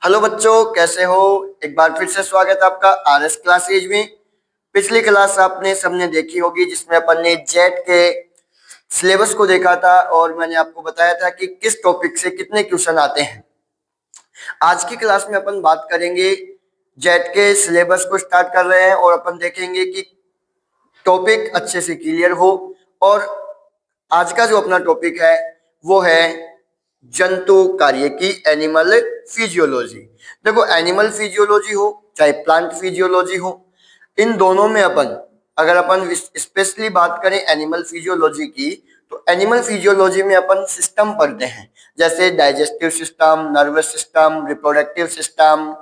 Hello बच्चों, कैसे हो। एक बार फिर से स्वागत है आपका आरएस क्लासेज में। पिछली क्लास आपने सबने देखी होगी जिसमें अपन ने जेट के सिलेबस को देखा था और मैंने आपको बताया था कि किस टॉपिक से कितने क्वेश्चन आते हैं। आज की क्लास में अपन बात करेंगे, जेट के सिलेबस को स्टार्ट कर रहे हैं और अपन देखेंगे कि टॉपिक अच्छे से क्लियर हो। और आज का जो अपना टॉपिक है वो है जंतु कार्य की एनिमल फिजियोलॉजी। देखो, एनिमल फिजियोलॉजी हो चाहे प्लांट फिजियोलॉजी हो, इन दोनों में अगर अपन स्पेशली बात करें एनिमल फिजियोलॉजी की, तो एनिमल फिजियोलॉजी में अपन सिस्टम पढ़ते हैं, जैसे digestive system, nervous system, reproductive system,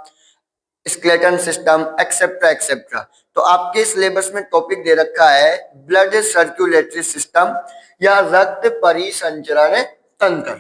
skeleton system, etcetera etcetera. तो आपके सिलेबस में टॉपिक दे रखा है ब्लड सर्कुलेटरी सिस्टम या रक्त परिसंचरण तंत्र।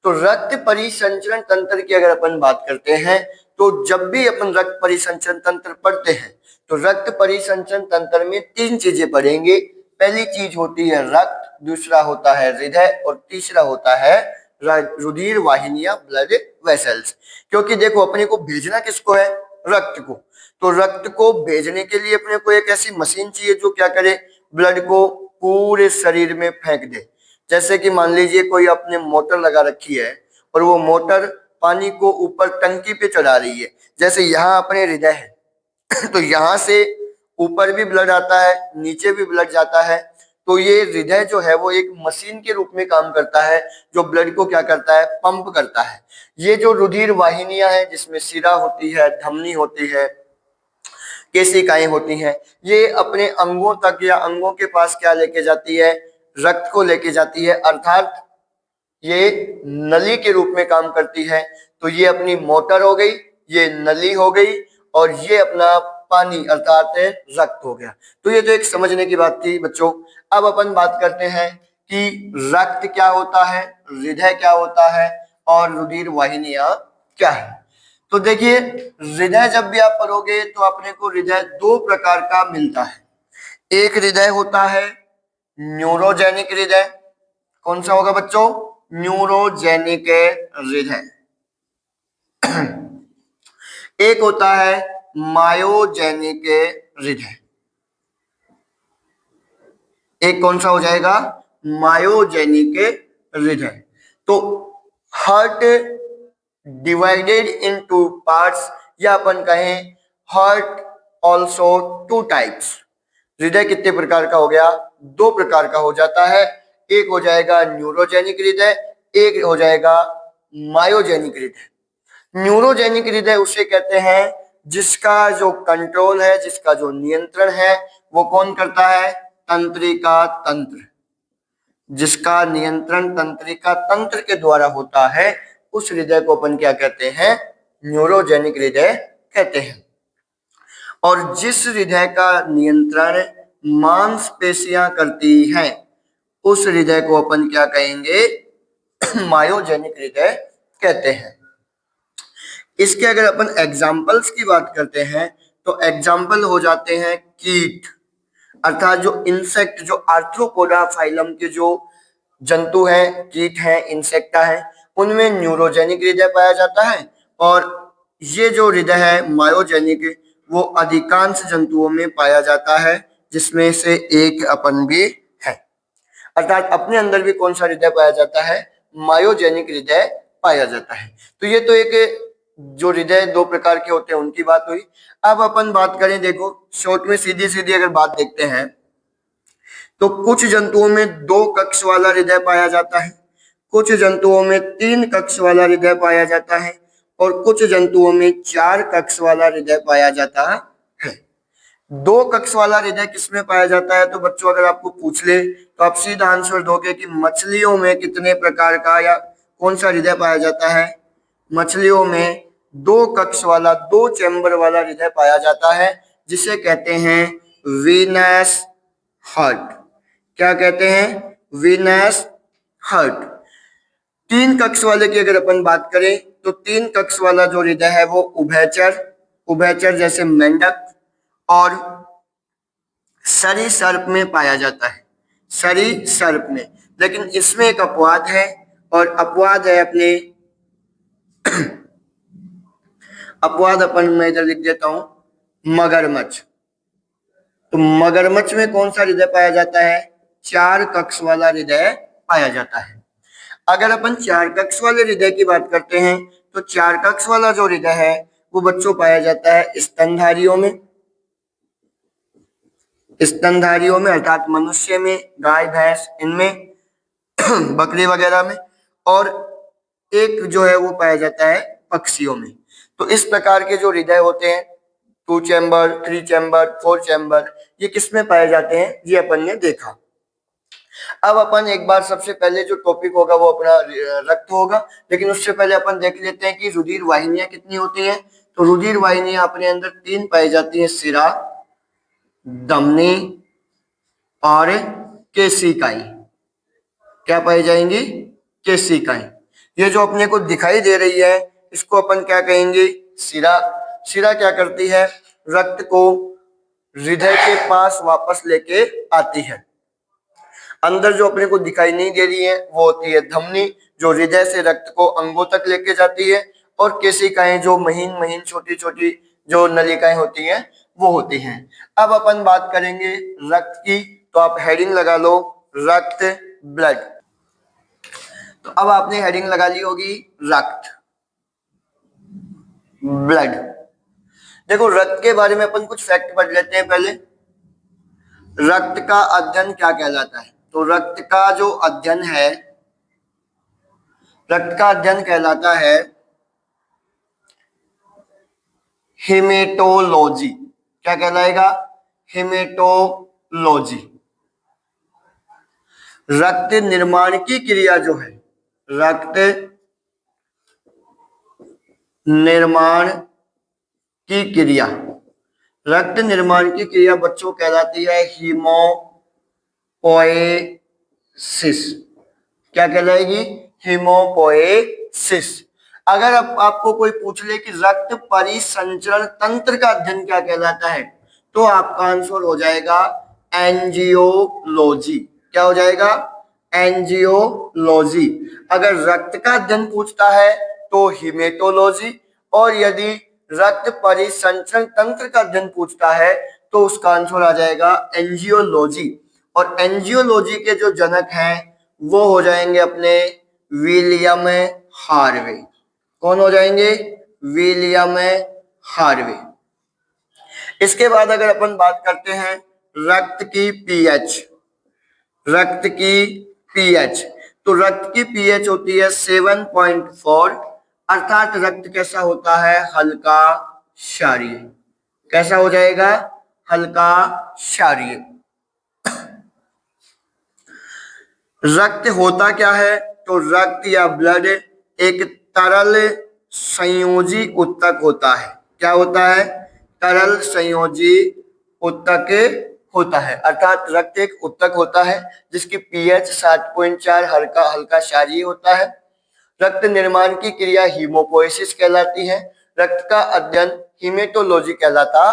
तो रक्त परिसंचरण तंत्र की अगर अपन बात करते हैं, तो जब भी अपन रक्त परिसंचरण तंत्र पढ़ते हैं तो रक्त परिसंचरण तंत्र में तीन चीजें पढ़ेंगे। पहली चीज होती है रक्त, दूसरा होता है हृदय और तीसरा होता है रुधिर वाहिनियां, ब्लड वेसल्स। क्योंकि देखो, अपने को भेजना किसको है? रक्त को। तो रक्त को भेजने के लिए अपने को एक ऐसी मशीन चाहिए जो क्या करे, ब्लड को पूरे शरीर में फेंक दे। जैसे कि मान लीजिए कोई आपने मोटर लगा रखी है और वो मोटर पानी को ऊपर टंकी पे चढ़ा रही है। जैसे यहाँ अपने हृदय है तो यहाँ से ऊपर भी ब्लड आता है, नीचे भी ब्लड जाता है। तो ये हृदय जो है वो एक मशीन के रूप में काम करता है, जो ब्लड को क्या करता है, पंप करता है। ये जो रुधिर वाहिनियां हैं, जिसमें शिरा होती है, धमनी होती है, केशिकाएं होती हैं, ये अपने अंगों तक या अंगों के पास क्या लेके जाती है? रक्त को लेके जाती है, अर्थात ये नली के रूप में काम करती है। तो ये अपनी मोटर हो गई, ये नली हो गई और ये अपना पानी अर्थात रक्त हो गया। तो ये तो एक समझने की बात थी बच्चों। अब अपन बात करते हैं कि रक्त क्या होता है, हृदय क्या होता है और रुधिर वाहिनियां क्या है। तो देखिए, हृदय जब भी आप पढ़ोगे तो अपने को हृदय दो प्रकार का मिलता है। एक हृदय होता है न्यूरोजेनिक हृदय। कौन सा होगा बच्चों? न्यूरोजेनिक हृदय। एक होता है मायोजेनिक हृदय। एक कौन सा हो जाएगा? मायोजेनिक हृदय। तो हार्ट डिवाइडेड इनटू पार्ट्स, या अपन कहें हार्ट ऑल्सो टू टाइप्स। हृदय कितने प्रकार का हो गया? दो प्रकार का हो जाता है। एक हो जाएगा न्यूरोजेनिक हृदय, एक हो जाएगा मायोजेनिक हृदय। न्यूरोजेनिक हृदय उसे कहते हैं जिसका जो कंट्रोल है, जिसका जो नियंत्रण है, वो कौन करता है? तंत्रिका तंत्र। जिसका नियंत्रण तंत्रिका तंत्र के द्वारा होता है, उस हृदय को अपन क्या कहते हैं? न्यूरोजेनिक हृदय कहते हैं। और जिस हृदय का नियंत्रण मांसपेशियां करती हैं, उस हृदय को अपन क्या कहेंगे? मायोजेनिक हृदय कहते हैं। इसके अगर अपन एग्जाम्पल्स की बात करते हैं तो एग्जाम्पल हो जाते हैं कीट, अर्थात जो इंसेक्ट, जो आर्थ्रोपोडा फाइलम के जो जंतु हैं, कीट हैं, इंसेक्टा है, उनमें न्यूरोजेनिक हृदय पाया जाता है। और ये जो हृदय है मायोजेनिक, वो अधिकांश जंतुओं में पाया जाता है, जिसमें से एक अपन भी है। अर्थात अपने अंदर भी कौन सा हृदय पाया जाता है? मायोजेनिक हृदय पाया जाता है। तो ये तो एक जो हृदय दो प्रकार के होते हैं उनकी बात हुई। अब अपन बात करें, देखो शॉर्ट में सीधी सीधी अगर बात देखते हैं तो कुछ जंतुओं में दो कक्ष वाला हृदय पाया जाता है, कुछ जंतुओं में तीन कक्ष वाला हृदय पाया जाता है और कुछ जंतुओं में चार कक्ष वाला हृदय पाया जाता है। दो कक्ष वाला हृदय किसमें पाया जाता है? तो बच्चों अगर आपको पूछ ले तो आप सीधा आंसर दोगे कि मछलियों में कितने प्रकार का या कौन सा हृदय पाया जाता है? मछलियों में दो कक्ष वाला, दो चैम्बर वाला हृदय पाया जाता है, जिसे कहते हैं वीनस हार्ट। क्या कहते हैं? Venous heart. तीन कक्ष वाले की अगर अपन बात करें तो तीन कक्ष वाला जो हृदय है वो उभयचर, उभयचर जैसे मेंढक और सरीसृप में पाया जाता है, सरीसृप में। लेकिन इसमें एक अपवाद है, और अपवाद है अपने अपवाद अपन मैं इधर लिख देता हूं मगरमच्छ। तो मगरमच्छ में कौन सा हृदय पाया जाता है? 4 कक्ष वाला हृदय पाया जाता है। अगर अपन 4 कक्ष वाले हृदय की बात करते हैं तो 4 कक्ष वाला जो हृदय है वो बच्चों पाया जाता है स्तनधारियों में, स्तनधारियों में अर्थात मनुष्य में, गाय भैंस इनमें, बकरी वगैरह में, और एक जो है वो पाया जाता है पक्षियों में। तो इस प्रकार के जो हृदय होते हैं 2 चैम्बर, 3 चैम्बर, 4 चैम्बर, ये किसमें पाए जाते हैं ये अपन ने देखा। अब अपन एक बार सबसे पहले जो टॉपिक होगा वो अपना रक्त होगा, लेकिन उससे पहले अपन देख लेते हैं कि रुधिर वाहिनियां कितनी होती हैं। तो रुधिर वाहिनियां अपने अंदर 3 पाई जाती हैं, शिरा, धमनी और केशिकाएं। क्या पाई जाएंगी? केशिकाएं। ये जो अपने को दिखाई दे रही है इसको अपन क्या कहेंगे? शिरा। शिरा क्या करती है? रक्त को हृदय के पास वापस लेके आती है। अंदर जो अपने को दिखाई नहीं दे रही है वो होती है धमनी, जो हृदय से रक्त को अंगों तक लेके जाती है, और केशिकाएं जो महीन महीन छोटी छोटी जो नलिकाएं होती हैं वो होती हैं। अब अपन बात करेंगे रक्त की, तो आप हेडिंग लगा लो रक्त, ब्लड। तो अब आपने हेडिंग लगा ली होगी रक्त, ब्लड। देखो रक्त के बारे में अपन कुछ फैक्ट पढ़ लेते हैं पहले। रक्त का अध्ययन क्या कहलाता है? तो रक्त का जो अध्ययन है, रक्त का अध्ययन कहलाता है हेमेटोलॉजी। क्या कहलाएगा? हेमेटोलॉजी। रक्त निर्माण की क्रिया जो है, रक्त निर्माण की क्रिया, रक्त निर्माण की क्रिया बच्चों कहलाती है हीमोपोएसिस। क्या कहलाएगी? हीमोपोएसिस। अगर आपको कोई पूछ ले कि रक्त परिसंचरण तंत्र का अध्ययन क्या कहलाता है, तो आपका आंसर हो जाएगा एंजियोलॉजी। क्या हो जाएगा? एंजियोलॉजी। अगर रक्त का अध्ययन पूछता है तो हीमेटोलॉजी, और यदि रक्त परिसंचरण तंत्र का अध्ययन पूछता है तो उसका आंसर आ जाएगा एंजियोलॉजी। और एंजियोलॉजी के जो जनक हैं वो हो जाएंगे अपने विलियम हार्वे। कौन हो जाएंगे? William Harvey. इसके बाद अगर अपन बात करते हैं रक्त की पीएच, रक्त की पीएच, तो रक्त की पीएच होती है 7.4, अर्थात रक्त कैसा होता है? हल्का क्षारीय। कैसा हो जाएगा? हल्का क्षारीय। रक्त होता क्या है? तो रक्त या ब्लड एक तरल संयोजी उत्तक होता है। क्या होता है? तरल संयोजी उत्तक होता है, अर्थात रक्त एक उत्तक होता है जिसकी पीएच 7.4 हल्का क्षारीय होता है। रक्त निर्माण की क्रिया हीमोपोएसिस कहलाती है। रक्त का अध्ययन हीमेटोलॉजी कहलाता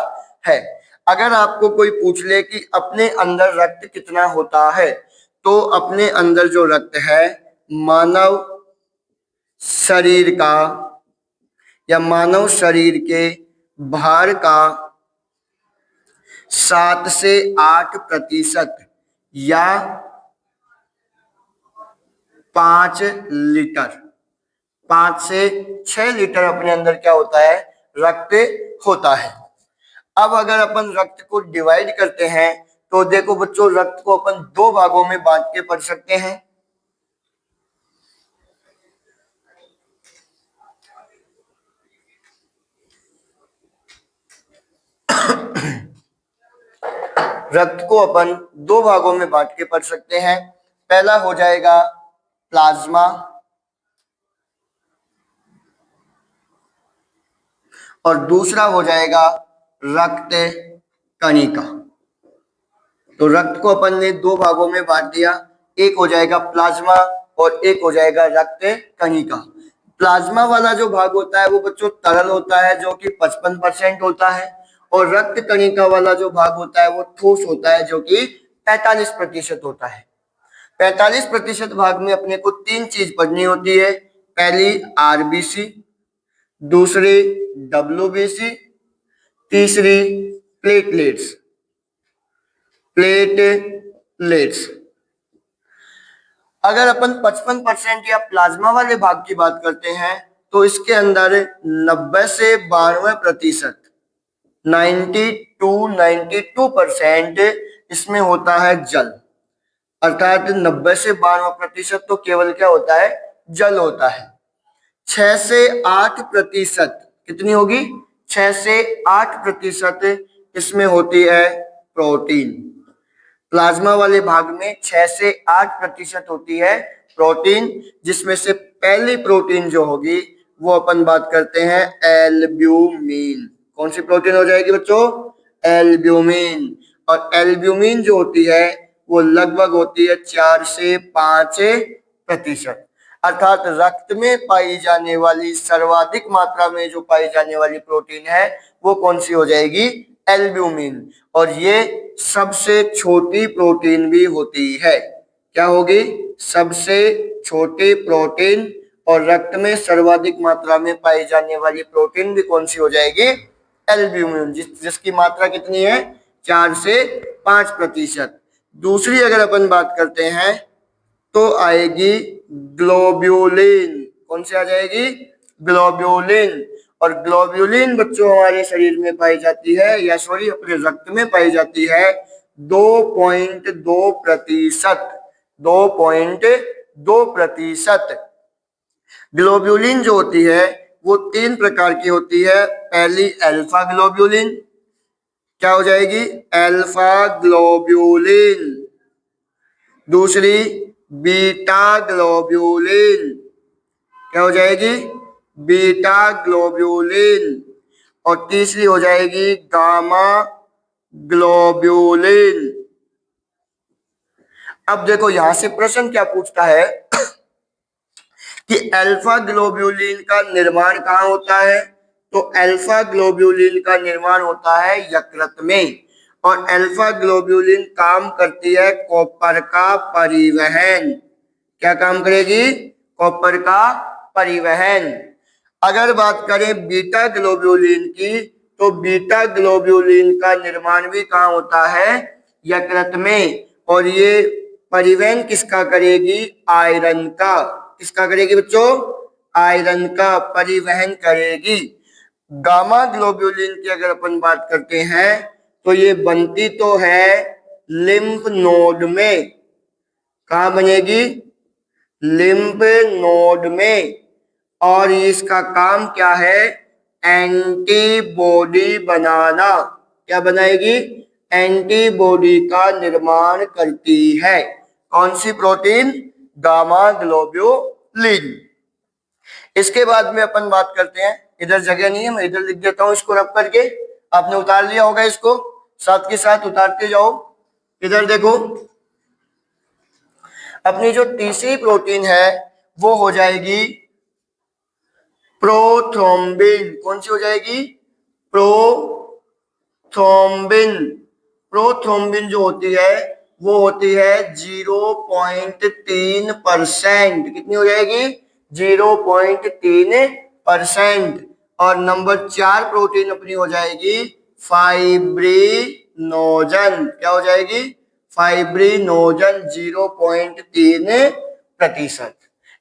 है। अगर आपको कोई पूछ ले कि अपने अंदर रक्त कितना होता है, तो अपने अंदर जो रक्त है मानव शरीर का या मानव शरीर के भार का 7 से 8% या 5 लीटर, 5 से 6 लीटर अपने अंदर क्या होता है? रक्त होता है। अब अगर अपन रक्त को डिवाइड करते हैं तो देखो बच्चों, रक्त को अपन 2 भागों में बांट के पढ़ सकते हैं। रक्त को अपन 2 भागों में बांट के पढ़ सकते हैं। पहला हो जाएगा प्लाज्मा और दूसरा हो जाएगा रक्त कणिका। तो रक्त को अपन ने 2 भागों में बांट दिया, एक हो जाएगा प्लाज्मा और एक हो जाएगा रक्त कणिका। प्लाज्मा वाला जो भाग होता है वो बच्चों तरल होता है जो कि 55% होता है, और रक्त कणिका वाला जो भाग होता है वो ठोस होता है जो कि 45% होता है। 45% भाग में अपने को 3 चीज पढ़नी होती है। पहली आरबीसी, दूसरी WBC, तीसरी प्लेटलेट्स। अगर अपन 55% या प्लाज्मा वाले भाग की बात करते हैं तो इसके अंदर 90 से 92%, 92% इसमें होता है जल। अर्थात 90 से 92% तो केवल क्या होता है, जल होता है। 6 से 8% कितनी होगी, 6 से 8% इसमें होती है प्रोटीन। प्लाज्मा वाले भाग में 6 से 8% होती है प्रोटीन, जिसमें से पहली प्रोटीन जो होगी वो अपन बात करते हैं एल्ब्यूमिन। कौन सी प्रोटीन हो जाएगी बच्चों, एल्ब्यूमिन। और एल्ब्यूमिन जो होती है वो लगभग होती है 4 से 5%। अर्थात रक्त में पाई जाने वाली सर्वाधिक मात्रा में जो पाई जाने वाली प्रोटीन है वो कौन सी हो जाएगी, एल्ब्यूमिन। और ये सबसे छोटी प्रोटीन भी होती है। क्या होगी, सबसे छोटी प्रोटीन। और रक्त में सर्वाधिक मात्रा में पाई जाने वाली प्रोटीन भी कौन सी हो जाएगी, एल्ब्यूमिन, जिसकी मात्रा कितनी है, 4 से 5%। दूसरी अगर अपन बात करते हैं तो आएगी ग्लोब्यूलिन। कौन सी आ जाएगी, ग्लोब्यूलिन। और ग्लोब्यूलिन बच्चों हमारे शरीर में पाई जाती है, या सॉरी अपने रक्त में पाई जाती है 2.2%। 2.2%। ग्लोब्यूलिन जो होती है वो 3 प्रकार की होती है। पहली अल्फा ग्लोब्यूलिन, क्या हो जाएगी, अल्फा ग्लोब्यूलिन। दूसरी बीटा ग्लोब्यूलिन, क्या हो जाएगी, बीटा ग्लोब्यूलिन। और तीसरी हो जाएगी गामा ग्लोब्यूलिन। अब देखो यहां से प्रश्न क्या पूछता है कि अल्फा ग्लोब्यूलिन का निर्माण कहाँ होता है, तो अल्फा ग्लोब्यूलिन का निर्माण होता है यकृत में। और अल्फा ग्लोब्यूलिन काम करती है कॉपर का परिवहन। क्या काम करेगी, कॉपर का परिवहन। अगर बात करें बीटा ग्लोब्यूलिन की, तो बीटा ग्लोब्यूलिन का निर्माण भी कहाँ होता है, यकृत में। और ये परिवहन किसका करेगी, आयरन का। किसका करेगी बच्चों, आयरन का परिवहन करेगी। गामा ग्लोब्यूलिन की अगर अपन बात करते हैं तो ये बनती तो है लिम्फ नोड में। कहाँ बनेगी, लिम्फ नोड में। और इसका काम क्या है, एंटीबॉडी बनाना। क्या बनाएगी, एंटीबॉडी का निर्माण करती है। कौन सी प्रोटीन, गामा ग्लोब्यूलिन। इसके बाद में अपन बात करते हैं, इधर जगह नहीं है, मैं इधर लिख देता हूं इसको रब करके। आपने उतार लिया होगा इसको, साथ के साथ उतारते जाओ। इधर देखो, अपनी जो तीसरी प्रोटीन है वो हो जाएगी प्रोथ्रोम्बिन। कौन सी हो जाएगी, प्रोथ्रोम्बिन। प्रोथ्रोम्बिन जो होती है वो होती है 0.3%। कितनी हो जाएगी, 0.3%। और नंबर 4 प्रोटीन अपनी हो जाएगी फाइब्रिनोजन। क्या हो जाएगी, फाइब्रिनोजन 0.3%।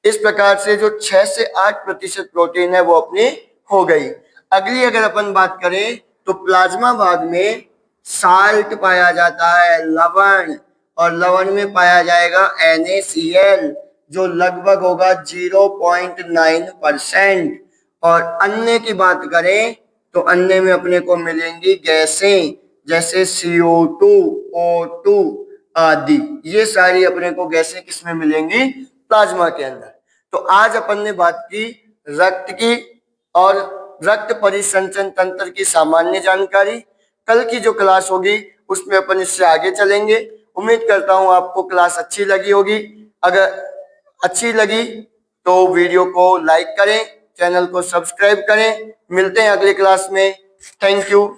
इस प्रकार से जो 6 से 8% प्रोटीन है वो अपनी हो गई। अगली अगर अपन बात करें तो प्लाज्मा भाग में साल्ट पाया जाता है, लवण। और लवण में पाया जाएगा NaCl जो लगभग होगा 0.9%। और अन्य की बात करें तो अन्य में अपने को मिलेंगी गैसें, जैसे CO2, O2 आदि। ये सारी अपने को गैसें किसमें मिलेंगी, प्लाज्मा के अंदर। तो आज अपन ने बात की रक्त की और रक्त परिसंचरण तंत्र की सामान्य जानकारी। कल की जो क्लास होगी उसमें अपन इससे आगे चलेंगे। उम्मीद करता हूं आपको क्लास अच्छी लगी होगी। अगर अच्छी लगी तो वीडियो को लाइक करें, चैनल को सब्सक्राइब करें। मिलते हैं अगली क्लास में। Thank you.